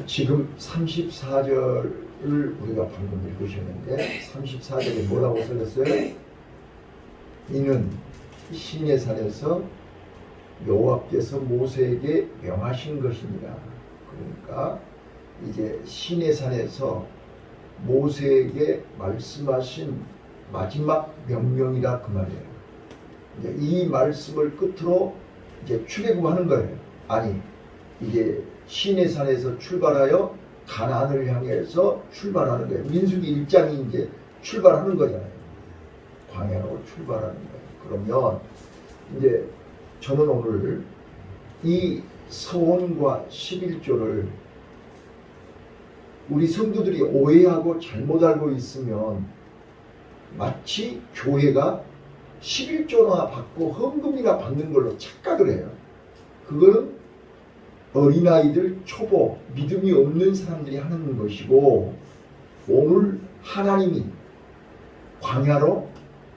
지금 34절을 우리가 방금 읽으셨는데 34절에 뭐라고 써졌어요? 이는 시내산에서 여호와께서 모세에게 명하신 것입니다. 그러니까 이제 시내산에서 모세에게 말씀하신 마지막 명령이라 그 말이에요. 이제 이 말씀을 끝으로 이제 출애굽하는 거예요. 아니, 이제 시내산에서 출발하여 가나안을 향해서 출발하는 거예요. 민수기 1장이 이제 출발하는 거잖아요. 광야로 출발하는 거예요. 그러면 이제 저는 오늘 이 서원과 11조를 우리 성도들이 오해하고 잘못 알고 있으면 마치 교회가 11조나 받고 헌금이나 받는 걸로 착각을 해요. 그거는 어린아이들, 초보, 믿음이 없는 사람들이 하는 것이고, 오늘 하나님이 광야로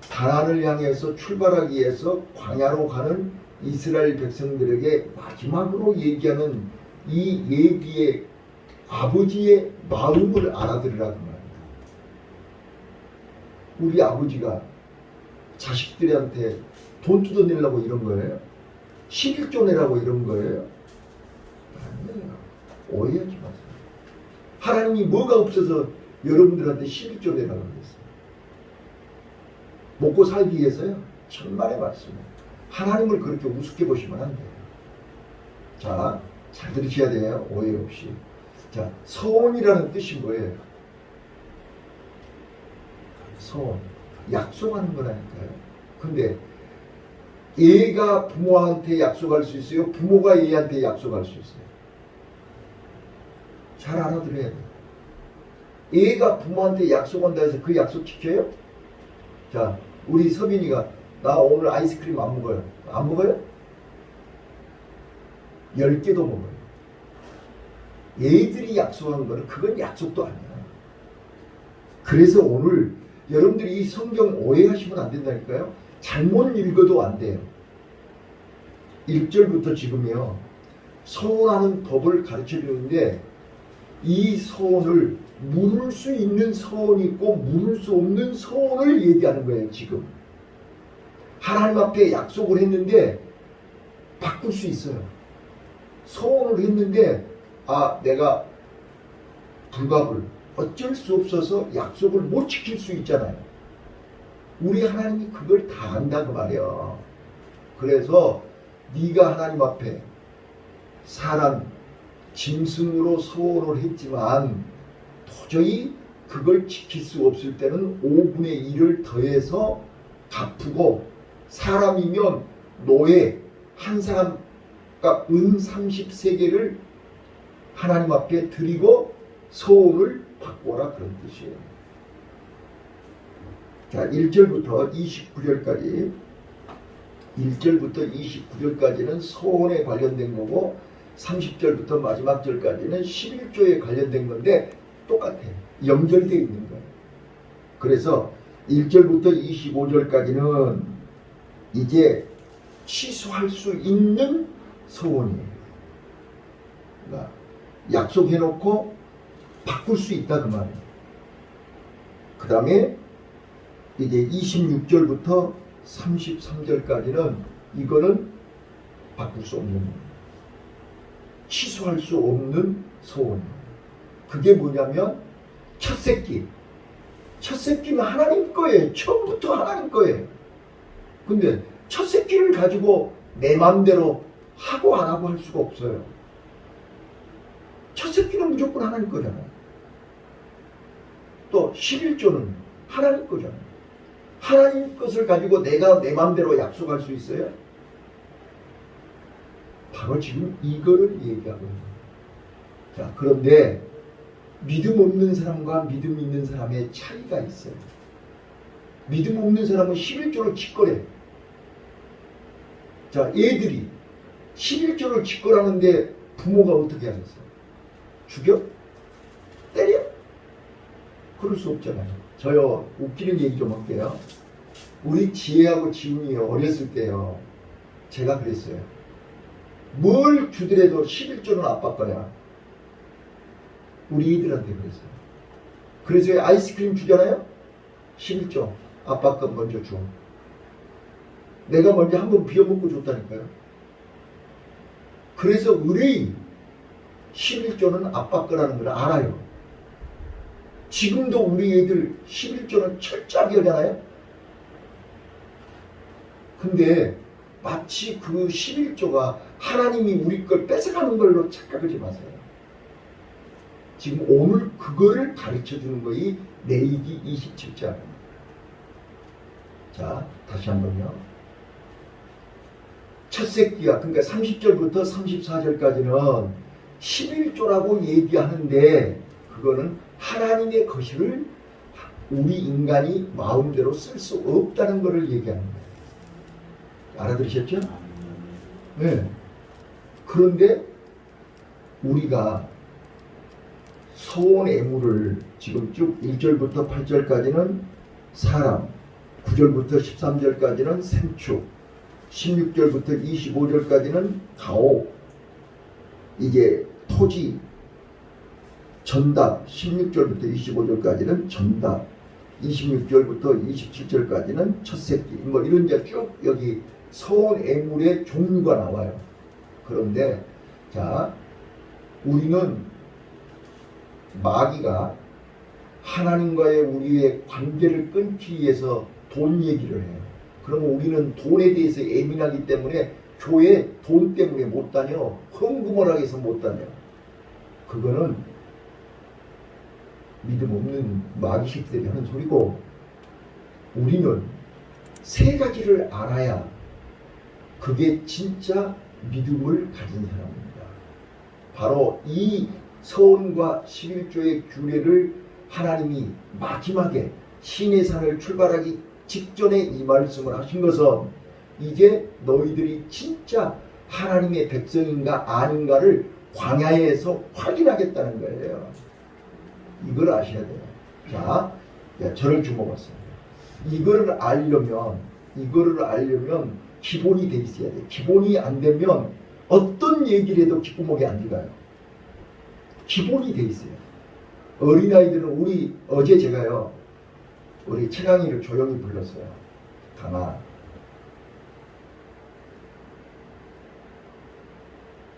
가나안을 향해서 출발하기 위해서 광야로 가는 이스라엘 백성들에게 마지막으로 얘기하는 이 얘기의 아버지의 마음을 알아들으라는 말입니다. 우리 아버지가 자식들한테 돈 뜯어내려고 이런 거예요? 11조 내라고 이런 거예요? 아니에요. 오해하지 마세요. 하나님이 뭐가 없어서 여러분들한테 11조 내라고 그랬어요? 먹고 살기 위해서요? 천만의 말씀이에요. 하나님을 그렇게 우습게 보시면 안 돼요. 자, 잘 들으셔야 돼요. 오해 없이. 자, 서원이라는 뜻이 뭐예요? 서원. 약속하는 거라니까요. 근데 애가 부모한테 약속할 수 있어요? 부모가 애한테 약속할 수 있어요? 잘 알아들어야 돼요. 애가 부모한테 약속한다 해서 그 약속 지켜요? 자, 우리 서빈이가 나 오늘 아이스크림 안 먹어요. 안 먹어요? 10개도 먹어요. 애들이 약속한 거는 그건 약속도 아니야. 그래서 오늘 여러분들이 이 성경 오해하시면 안 된다니까요. 잘못 읽어도 안 돼요. 1절부터 지금요. 서원하는 법을 가르쳐 주는데 이 서원을 물을 수 있는 서원이 있고 물을 수 없는 서원을 얘기하는 거예요. 지금. 하나님 앞에 약속을 했는데 바꿀 수 있어요. 서원을 했는데 내가 불가불 어쩔 수 없어서 약속을 못 지킬 수 있잖아요. 우리 하나님이 그걸 다 안다 그 말이야. 그래서 네가 하나님 앞에 사람 짐승으로 서원을 했지만 도저히 그걸 지킬 수 없을 때는 5분의 1을 더해서 갚고, 사람이면 노예 한 사람과 은 30세겔을 하나님 앞에 드리고 서원을 바꿔라, 그런 뜻이에요. 자, 1절부터 29절까지 1절부터 29절까지는 서원에 관련된 거고 30절부터 마지막 절까지는 11조에 관련된 건데 똑같아요. 연결되어 있는 거예요. 그래서 1절부터 25절까지는 이제 취소할 수 있는 서원이에요. 그러니까 약속해놓고 바꿀 수 있다 그 말이에요. 그 다음에 이제 26절부터 33절까지는 이거는 바꿀 수 없는, 취소할 수 없는 소원이에요. 그게 뭐냐면 첫 새끼. 첫 새끼는 하나님 거예요. 처음부터 하나님 거예요. 근데 첫 새끼를 가지고 내 마음대로 하고 안 하고 할 수가 없어요. 첫 새끼는 무조건 하나님 거잖아요. 또 11조는 하나님 거잖아요. 하나님 것을 가지고 내가 내 마음대로 약속할 수 있어요? 바로 지금 이거를 얘기하고 있는 거예요. 자, 그런데 믿음 없는 사람과 믿음 있는 사람의 차이가 있어요. 믿음 없는 사람은 11조를 직거래. 자, 애들이 11조를 직거라는데 부모가 어떻게 하셨어요? 죽여? 때려? 그럴 수 없잖아요. 저요, 웃기는 얘기 좀 할게요. 우리 지혜하고 지훈이 어렸을 때요, 제가 그랬어요. 뭘 주더라도 11조는 아빠 거야. 우리 애들한테 그랬어요. 그래서 왜 아이스크림 주잖아요? 11조. 아빠 것 먼저 줘. 내가 먼저 한번 비워먹고 줬다니까요. 그래서 의뢰인 11조는 아빠 거라는 걸 알아요. 지금도 우리 애들 11조는 철저하게 하잖아요. 근데 마치 그 11조가 하나님이 우리 걸 뺏어가는 걸로 착각하지 마세요. 지금 오늘 그거를 가르쳐주는 거이 레위기 27장. 자, 다시 한번요. 첫 새끼가, 그러니까 30절부터 34절까지는 11조라고 얘기하는데 그거는 하나님의 것을 우리 인간이 마음대로 쓸 수 없다는 것을 얘기하는 거예요. 알아들으셨죠? 네. 그런데 우리가 소원 애물을 지금 쭉 1절부터 8절까지는 사람, 9절부터 13절까지는 생축, 16절부터 25절까지는 가옥, 이게 토지, 전답, 16절부터 25절까지는 전답, 26절부터 27절까지는 첫새끼, 뭐 이런 이제 쭉 여기 소원 애물의 종류가 나와요. 그런데 자, 우리는 마귀가 하나님과의 우리의 관계를 끊기 위해서 돈 얘기를 해요. 그러면 우리는 돈에 대해서 예민하기 때문에 교회 돈 때문에 못 다녀. 헌금을 해서 못 다녀. 그거는 믿음 없는 마귀식들이 하는 소리고, 우리는 세 가지를 알아야 그게 진짜 믿음을 가진 사람입니다. 바로 이 서원과 11조의 규례를 하나님이 마지막에 시내산을 출발하기 직전에 이 말씀을 하신 것은 이제 너희들이 진짜 하나님의 백성인가 아닌가를 광야에서 확인하겠다는 거예요. 이걸 아셔야 돼요. 자, 저를 주목하세요. 이거를 알려면 기본이 돼 있어야 돼요. 기본이 안 되면 어떤 얘기를 해도 귓구멍에 안 들어가요. 기본이 돼 있어요. 어린아이들은 어제 제가요, 우리 최강희를 조용히 불렀어요. 가만.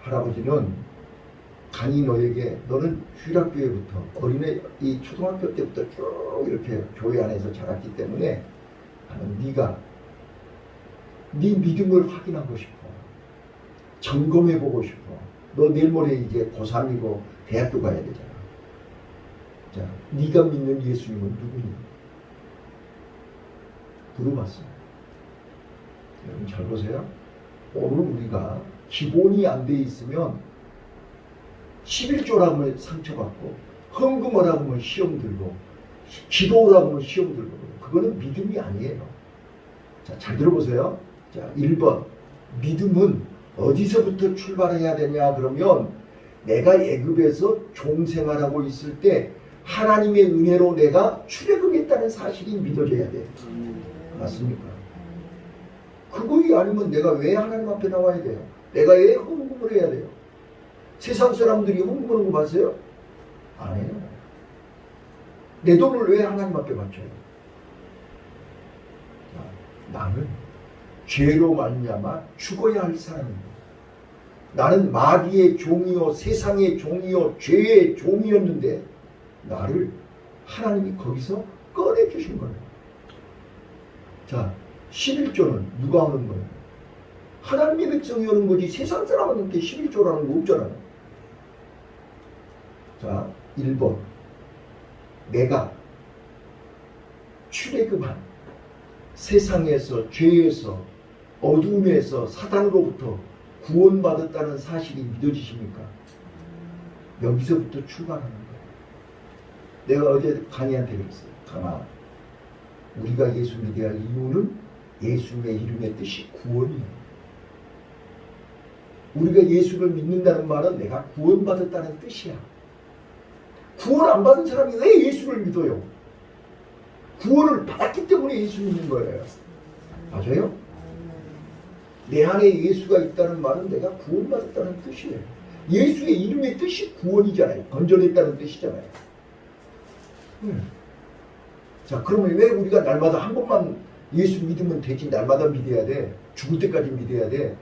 할아버지는 강희 너에게, 너는 휴일학교에부터 이 초등학교 때부터 쭉 이렇게 교회 안에서 자랐기 때문에 나는 네가 네 믿음을 확인하고 싶어. 점검해보고 싶어. 너 내일 모레 이제 고3이고 대학교 가야 되잖아. 자, 네가 믿는 예수님은 누구니? 물어봤어요. 여러분 잘 보세요. 오늘 우리가 기본이 안 돼 있으면 11조라고 하면 상처받고, 헌금하라고 하면 시험 들고, 기도라고 하면 시험 들고, 그거는 믿음이 아니에요. 자, 잘 들어보세요. 자, 1번. 믿음은 어디서부터 출발해야 되냐 그러면 내가 애굽에서 종생활하고 있을 때 하나님의 은혜로 내가 출애굽했다는 사실이 믿어져야 돼. 맞습니까? 그거이 아니면 내가 왜 하나님 앞에 나와야 돼요? 내가 왜 헌금을 해야 돼요? 세상 사람들이 헌금하는 거 봤어요? 안 해요. 내 돈을 왜 하나님 앞에 바쳐요? 나는 죄로 말미암아 죽어야 할 사람입니다. 나는 마귀의 종이요, 세상의 종이요, 죄의 종이었는데 나를 하나님이 거기서 꺼내주신 거예요. 자, 11조는 누가 하는 거예요? 하나님의 백성이 하는 거지 세상 사람한테 11조라는 거 없잖아요. 자, 1번. 내가 출애굽한 세상에서, 죄에서, 어둠에서, 사단으로부터 구원받았다는 사실이 믿어지십니까? 여기서부터 출발하는 거예요. 내가 어제 강희한테 그랬어요. 강아, 우리가 예수 믿어야 할 이유는 예수님의 이름의 뜻이 구원이에요. 우리가 예수를 믿는다는 말은 내가 구원받았다는 뜻이야. 구원 안 받은 사람이 왜 예수를 믿어요? 구원을 받았기 때문에 예수 믿는 거예요. 맞아요? 내 안에 예수가 있다는 말은 내가 구원받았다는 뜻이에요. 예수의 이름의 뜻이 구원이잖아요. 건져냈다는 뜻이잖아요. 자, 그러면 왜 우리가 날마다 한 번만 예수 믿으면 되지? 날마다 믿어야 돼? 죽을 때까지 믿어야 돼?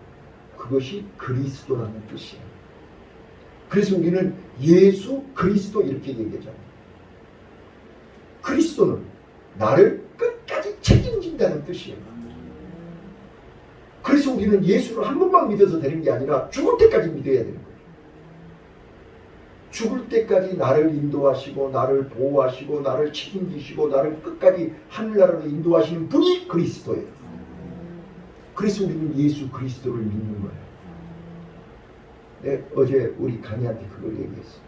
그것이 그리스도라는 뜻이에요. 그래서 우리는 예수 그리스도 이렇게 얘기하잖아요. 그리스도는 나를 끝까지 책임진다는 뜻이에요. 그래서 우리는 예수를 한 번만 믿어서 되는 게 아니라 죽을 때까지 믿어야 되는 거예요. 죽을 때까지 나를 인도하시고 나를 보호하시고 나를 책임지시고 나를 끝까지 하늘나라로 인도하시는 분이 그리스도예요. 그래서 우리는 예수 그리스도를 믿는 거예요. 네, 어제 우리 강의한테 그걸 얘기했어요.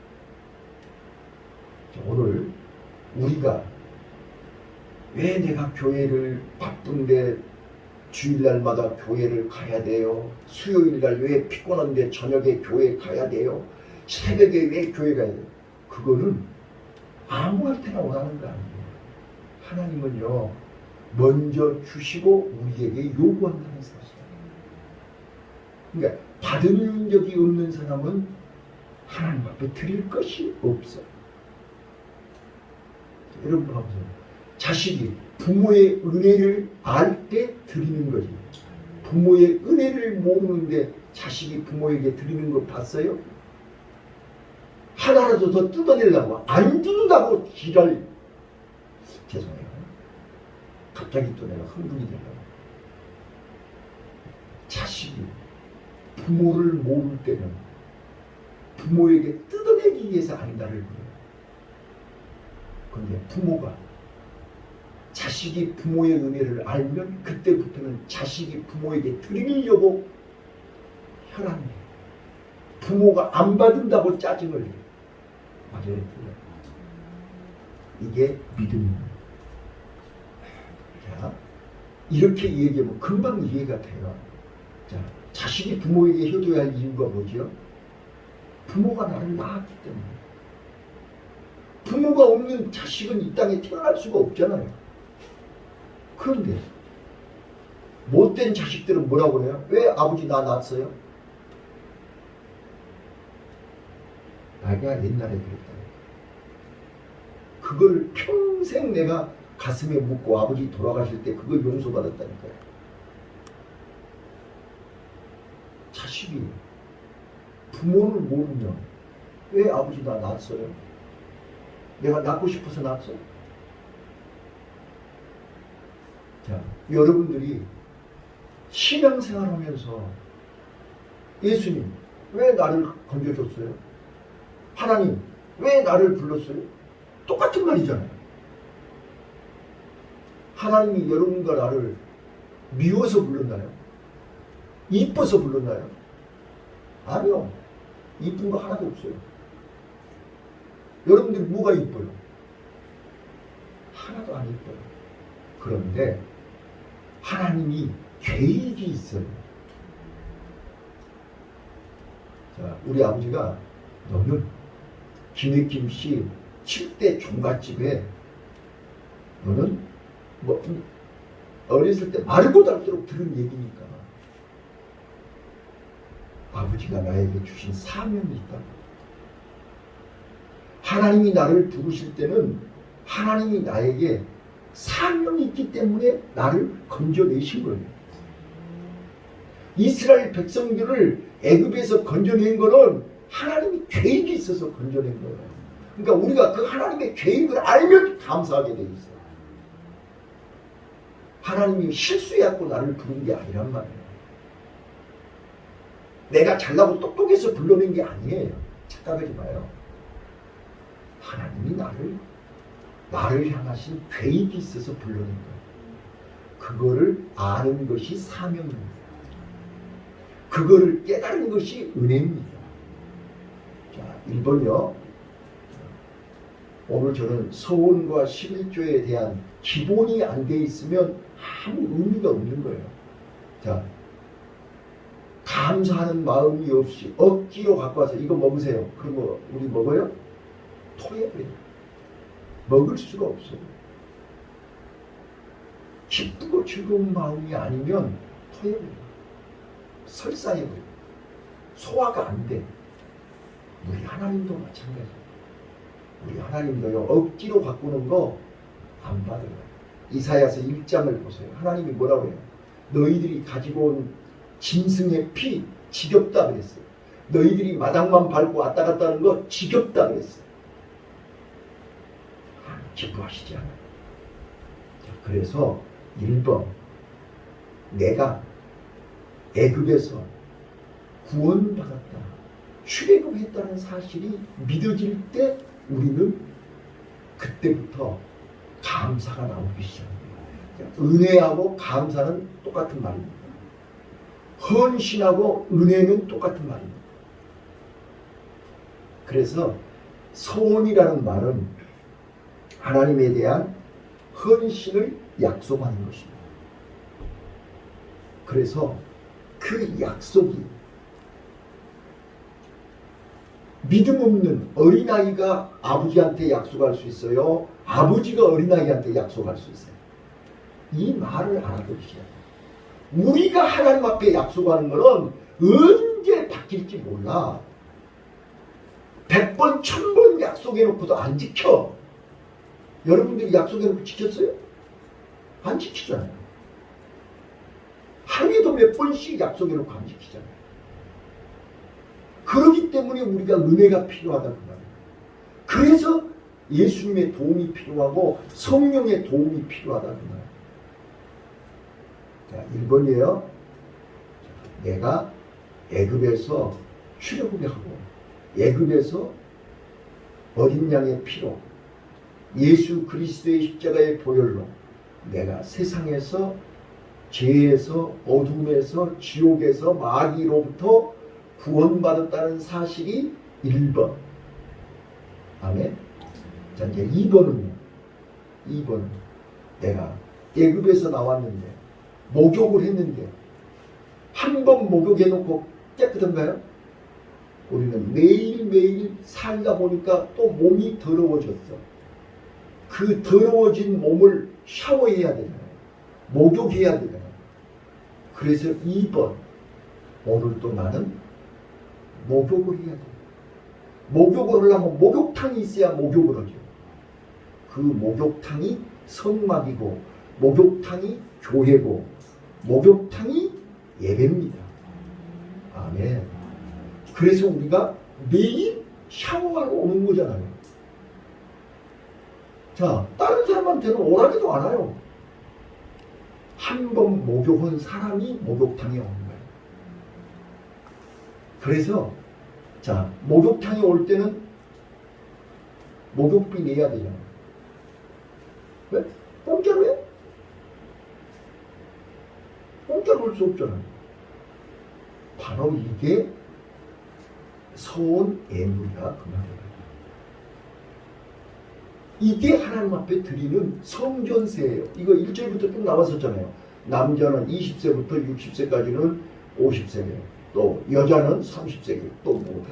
오늘 우리가 왜 내가 교회를 바쁜데 주일날마다 교회를 가야 돼요? 수요일날 왜 피곤한데 저녁에 교회 가야 돼요? 새벽에 왜 교회 가야 돼요? 그거는 아무한테나 원하는 거 아니에요. 하나님은요, 먼저 주시고 우리에게 요구한다는 사실이에요. 그러니까 받은 적이 없는 사람은 하나님 앞에 드릴 것이 없어요. 여러분 봐보세요. 자식이 부모의 은혜를 알 때 드리는 거지. 부모의 은혜를 모르는데 자식이 부모에게 드리는 거 봤어요? 하나라도 더 뜯어내려고 안 준다고 지랄. 죄송해요. 갑자기 또 내가 흥분이 되려고. 자식이 부모를 모를 때는 부모에게 뜯어내기 위해서 안다를 그래요. 그런데 부모가 자식이 부모의 은혜를 알면 그때부터는 자식이 부모에게 드리려고 혈안해. 부모가 안 받은다고 짜증을 내요. 맞아요. 이게 믿음입니다. 자, 이렇게 얘기하면 금방 이해가 돼요. 자, 자식이 부모에게 효도해야 할 이유가 뭐죠? 부모가 나를 낳았기 때문에. 부모가 없는 자식은 이 땅에 태어날 수가 없잖아요. 그런데 못된 자식들은 뭐라고 해요? 왜 아버지 나 낳았어요? 내가 옛날에 그랬다. 그걸 평생 내가 가슴에 묻고 아버지 돌아가실 때 그걸 용서받았다니까요. 자식이 부모를 모르면 왜 아버지 나 낳았어요? 내가 낳고 싶어서 낳았어요? 자, 여러분들이 신앙생활 하면서 예수님 왜 나를 건져줬어요? 하나님 왜 나를 불렀어요? 똑같은 말이잖아요. 하나님이 여러분과 나를 미워서 불렀나요? 이뻐서 불렀나요? 아니요. 이쁜 거 하나도 없어요. 여러분들 뭐가 이뻐요? 하나도 안 이뻐요. 그런데 하나님이 계획이 있어요. 자, 우리 아버지가 너는 김혜김 씨 7대 종갓집에 너는 뭐 어렸을 때 말고 닳도록 들은 얘기니까 아버지가 나에게 주신 사명이 있다고. 하나님이 나를 부르실 때는 하나님이 나에게 사명이 있기 때문에 나를 건져내신 거예요. 이스라엘 백성들을 애굽에서 건져낸 거는 하나님이 계획이 있어서 건져낸 거예요. 그러니까 우리가 그 하나님의 계획을 알면 감사하게 돼 있어요. 하나님이 실수해갖고 나를 부른 게 아니란 말이에요. 내가 잘나고 똑똑해서 불러낸 게 아니에요. 착각하지 마요. 하나님이 나를 향하신 계획이 있어서 불러낸 거예요. 그거를 아는 것이 사명입니다. 그거를 깨달은 것이 은혜입니다. 자, 1번요. 오늘 저는 서원과 11조에 대한 기본이 안 돼 있으면 아무 의미가 없는 거예요. 자, 감사하는 마음이 없이 억지로 갖고 와서 이거 먹으세요. 그러면 우리 먹어요? 토해버려요. 먹을 수가 없어요. 기쁘고 즐거운 마음이 아니면 토해버려요. 설사해버려요. 소화가 안 돼. 우리 하나님도 마찬가지예요. 우리 하나님도요, 억지로 바꾸는 거 안 받아요. 이사야서 1장을 보세요. 하나님이 뭐라고 해요? 너희들이 가지고 온 짐승의 피 지겹다 그랬어요. 너희들이 마당만 밟고 왔다 갔다 하는 거 지겹다 그랬어요. 기뻐하시지 않아요. 그래서 1번, 내가 애굽에서 구원받았다, 출애굽했다는 사실이 믿어질 때 우리는 그때부터 감사가 나오기 시작합니다. 은혜하고 감사는 똑같은 말입니다. 헌신하고 은혜는 똑같은 말입니다. 그래서 서원이라는 말은 하나님에 대한 헌신을 약속하는 것입니다. 그래서 그 약속이 믿음 없는 어린아이가 아버지한테 약속할 수 있어요. 아버지가 어린아이한테 약속할 수 있어요. 이 말을 알아두시야 돼요. 우리가 하나님 앞에 약속하는 것은 언제 바뀔지 몰라. 100번, 1000번 약속해놓고도 안 지켜. 여러분들이 약속해놓고 지켰어요? 안 지키잖아요. 하루에도 몇 번씩 약속해놓고 안 지키잖아요. 그렇기 때문에 우리가 은혜가 필요하다 그 말이에요. 그래서 예수님의 도움이 필요하고 성령의 도움이 필요하다 그 말이에요. 자, 1번이에요. 내가 애굽에서 출애굽을 하고 애굽에서 어린 양의 피로 예수 그리스도의 십자가의 보혈로 내가 세상에서 죄에서 어둠에서 지옥에서 마귀로부터 구원받았다는 사실이 1번. 아멘. 자, 이제 2번은요. 2번. 내가 애굽에서 나왔는데 목욕을 했는데 한 번 목욕해놓고 깨끗한가요? 우리는 매일매일 살다 보니까 또 몸이 더러워졌어. 그 더러워진 몸을 샤워해야 되잖아요. 목욕해야 되잖아요. 그래서 2번. 오늘도 나는 목욕을 해야 돼. 목욕을 하려면 목욕탕이 있어야 목욕을 하죠. 그 목욕탕이 성막이고 목욕탕이 교회고 목욕탕이 예배입니다. 아멘. 그래서 우리가 매일 샤워하러 오는 거잖아요. 자, 다른 사람한테는 오라지도 않아요. 한 번 목욕한 사람이 목욕탕에 오는 거예요. 그래서 자, 목욕탕에 올 때는 목욕비 내야 되잖아요. 왜? 공짜로 해? 공짜로 올 수 없잖아요. 바로 이게 소원 예물이다 그 말이에요. 이게 하나님 앞에 드리는 성전세예요. 이거 1절부터 쭉 나왔었잖아요. 남자는 20세부터 60세까지는 50세예요. 또 여자는 30세기, 또 뭐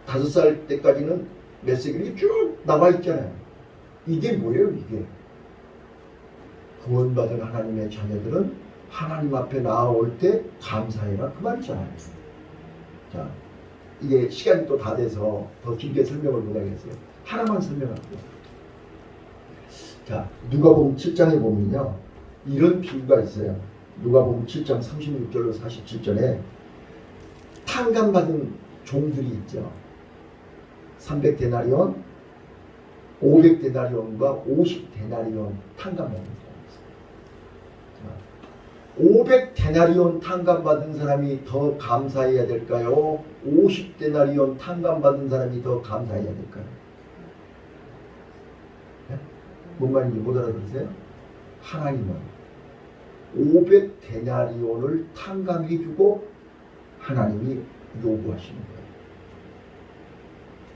5살 때까지는 몇 세기 이렇게 쭉 나와 있잖아요. 이게 뭐예요? 이게 구원받은 하나님의 자녀들은 하나님 앞에 나아올 때 감사해라 그 말이잖아요. 자, 이게 시간이 또 다 돼서 더 길게 설명을 못하겠어요. 하나만 설명할게요. 자, 누가복음 7장에 보면요, 이런 비유가 있어요. 누가복음 7장 36절로 47절에 탕감받은 종들이 있죠. 300데나리온, 500데나리온과 50데나리온 탕감받은 사람이 있어요. 500데나리온 탕감받은 사람이 더 감사해야 될까요? 50데나리온 탕감받은 사람이 더 감사해야 될까요? 네? 뭔 말인지 못 알아들으세요? 하나님은 500데나리온을 탕감해주고 하나님이 요구하시는 거예요.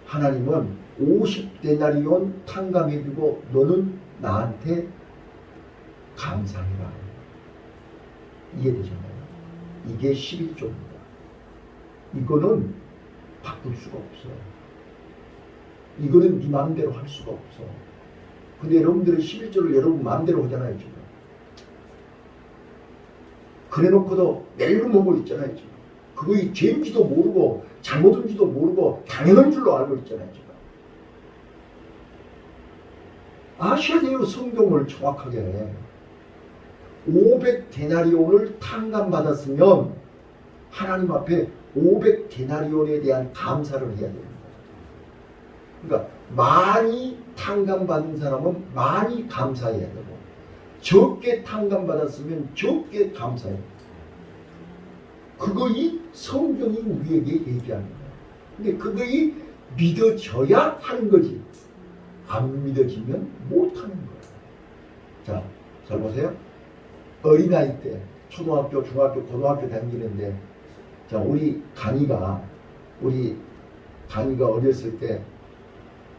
하나님은 50데나리온 탕감해주고 너는 나한테 감사해라. 이해되셨나요? 이게 11조입니다. 이거는 바꿀 수가 없어요. 이거는 네 마음대로 할 수가 없어. 근데 여러분들은 11조를 여러분 마음대로 하잖아요, 지금. 그래놓고도 멜로 먹고 있잖아요, 지금. 그거이 죄인지도 모르고 잘못인지도 모르고 당연한 줄로 알고 있잖아요. 지금. 아셔야 돼요. 성경을 정확하게. 500데나리온을 탕감받았으면 하나님 앞에 500데나리온에 대한 감사를 해야 됩니다. 그러니까 많이 탕감받은 사람은 많이 감사해야 되고, 적게 탕감받았으면 적게 감사해야 돼요. 그거이 성경이 우리에게 얘기하는 거예요. 근데 그거이 믿어져야 하는 거지, 안 믿어지면 못하는 거예요. 자, 잘 보세요. 어린아이 때 초등학교, 중학교, 고등학교 다니는데, 자, 우리 간이가 어렸을 때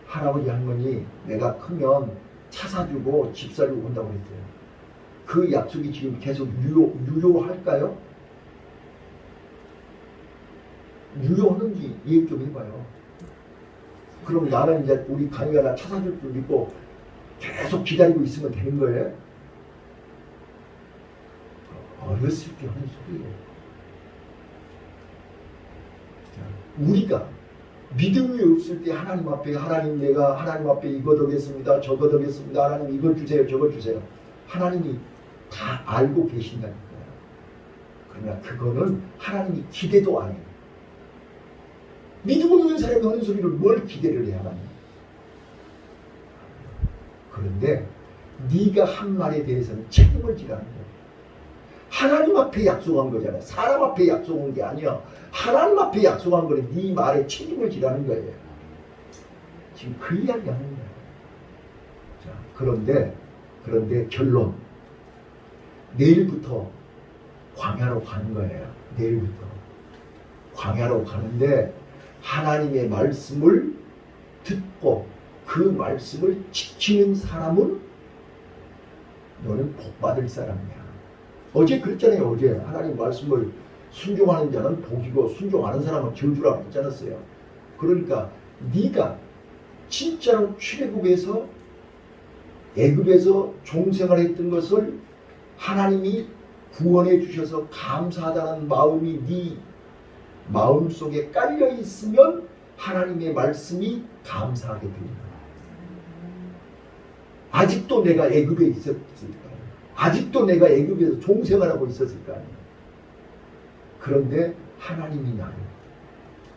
할아버지 할머니 내가 크면 차 사주고 집 사주고 한다고 했어요. 그 약속이 지금 계속 유효할까요? 유효하는지 얘기 좀 해봐요. 그럼 나는 이제 우리 간이가 나 차 사줄 줄 믿고 계속 기다리고 있으면 되는 거예요? 어렸을 때 하는 소리예요. 우리가 믿음이 없을 때 하나님 앞에, 하나님 내가 하나님 앞에 이거 더겠습니다, 저거 더겠습니다, 하나님 이거 주세요, 저거 주세요. 하나님이 다 알고 계신다니까요. 그러나 그거는 하나님이 기대도 안 해요. 믿음 없는 사람이 하는 소리를 뭘 기대를 해야 하나요? 그런데 네가 한 말에 대해서는 책임을 지라는 거예요. 하나님 앞에 약속한 거잖아요. 사람 앞에 약속한 게 아니야. 하나님 앞에 약속한 거는 네 말에 책임을 지라는 거예요. 지금 그 이야기 하는 거예요. 자, 그런데 결론. 내일부터 광야로 가는 거예요. 내일부터 광야로 가는데 하나님의 말씀을 듣고 그 말씀을 지키는 사람은 너는 복받을 사람이야. 어제 그랬잖아요. 어제 하나님 말씀을 순종하는 자는 복이고 순종하는 사람은 저주라고 했지 않았어요. 그러니까 네가 진짜로 출애굽에서 애굽에서 종생활했던 것을 하나님이 구원해 주셔서 감사하다는 마음이 네 마음속에 깔려 있으면 하나님의 말씀이 감사하게 됩니다. 아직도 내가 애굽에 있었을까? 아직도 내가 애굽에서 종생활하고 있었을 거 아니에요. 그런데 하나님이 나를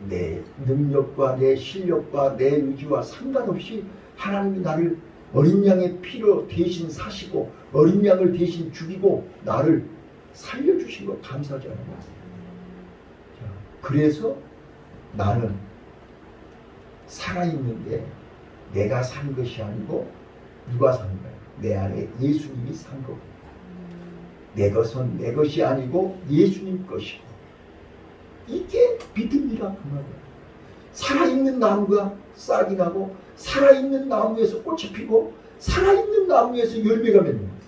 내 능력과 내 실력과 내 의지와 상관없이 하나님이 나를 어린 양의 피로 대신 사시고 어린 양을 대신 죽이고 나를 살려주신 거 감사하지 않아요? 그래서 나는 살아있는데 내가 산 것이 아니고 누가 산 거야? 내 안에 예수님이 산 거고, 내 것은 내 것이 아니고 예수님 것이고, 이게 믿음이라 그 말이야. 살아있는 나무가 싹이 나고 살아있는 나무에서 꽃이 피고 살아있는 나무에서 열매가 맺는 거야.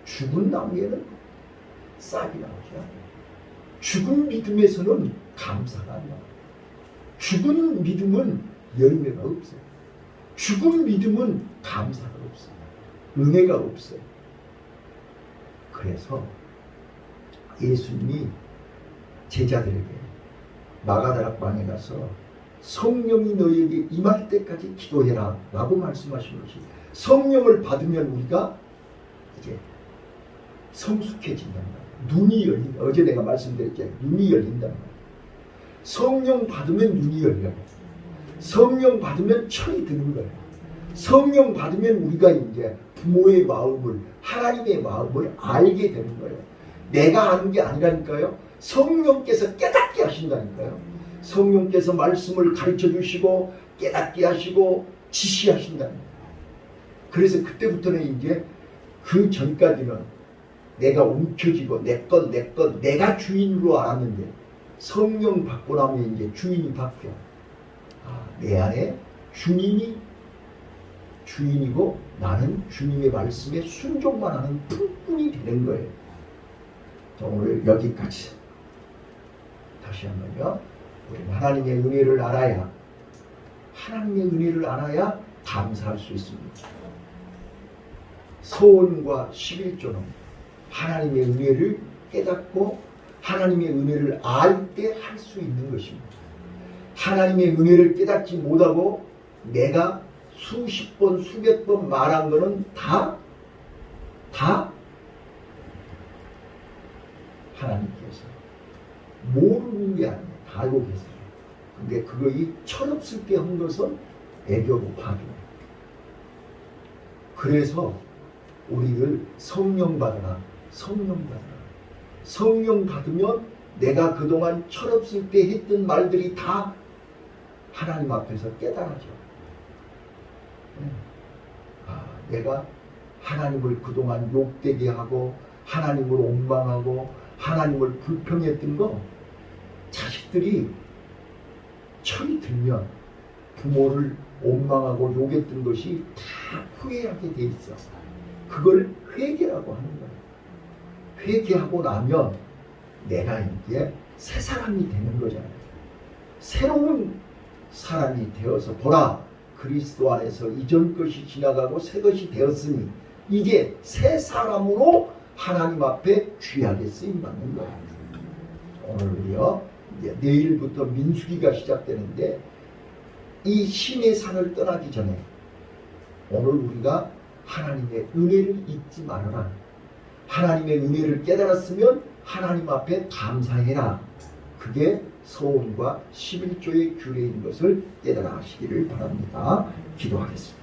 죽은 나무에는 싹이 나오지 않아요. 죽은 믿음에서는 감사가 안 나와요. 죽은 믿음은 열매가 없어요. 죽은 믿음은 감사가 없어요. 은혜가 없어요. 그래서 예수님이 제자들에게 마가다락방에 가서 성령이 너희에게 임할 때까지 기도해라 라고 말씀하신 것이, 성령을 받으면 우리가 이제 성숙해진단 말이에요. 눈이 열린다. 어제 내가 말씀드렸잖아요. 눈이 열린단 말이에요. 성령 받으면 눈이 열려요. 성령 받으면 철이 드는 거예요. 성령 받으면 우리가 이제 부모의 마음을, 하나님의 마음을 알게 되는 거예요. 내가 아는 게 아니라니까요. 성령께서 깨닫게 하신다니까요. 성령께서 말씀을 가르쳐 주시고 깨닫게 하시고 지시하신다니까요. 그래서 그때부터는 이제 그 전까지는 내가 움켜쥐고 내 것 내가 주인으로 알았는데 성령 받고 나면 이제 주인이 바뀌어. 내 안에 주님이 주인이고 나는 주님의 말씀에 순종만 하는 품꾼이 되는 거예요. 자, 오늘 여기까지. 다시 한번요. 우리는 하나님의 은혜를 알아야, 하나님의 은혜를 알아야 감사할 수 있습니다. 서원과 11조는 하나님의 은혜를 깨닫고 하나님의 은혜를 알 때 할 수 있는 것입니다. 하나님의 은혜를 깨닫지 못하고 내가 수십 번, 수백 번 말한 거는 다 하나님께서 모르는 게 아니에요. 다 알고 계세요. 근데 그거이 철없을 때 한 것은 애교고 파교. 그래서 우리를 성령 받으라. 성령 받으라. 성령 받으면 내가 그동안 철없을 때 했던 말들이 다 하나님 앞에서 깨달아져. 내가 하나님을 그동안 욕되게 하고 하나님을 원망하고 하나님을 불평했던 거 자식들이 철이 들면 부모를 원망하고 욕했던 것이 다 후회하게 돼 있어. 그걸 회개라고 하는 거야. 회개하고 나면 내가 이제 새 사람이 되는 거잖아요. 새로운 사람이 되어서 보라, 그리스도 안에서 이전 것이 지나가고 새 것이 되었으니 이제 새 사람으로 하나님 앞에 귀하게 쓰임받는 거예요. 오늘 우리요 이제 내일부터 민수기가 시작되는데 이 신의 산을 떠나기 전에 오늘 우리가 하나님의 은혜를 잊지 말아라. 하나님의 은혜를 깨달았으면 하나님 앞에 감사해라. 그게 소원과 11조의 규례인 것을 깨달아 하시기를 바랍니다. 기도하겠습니다.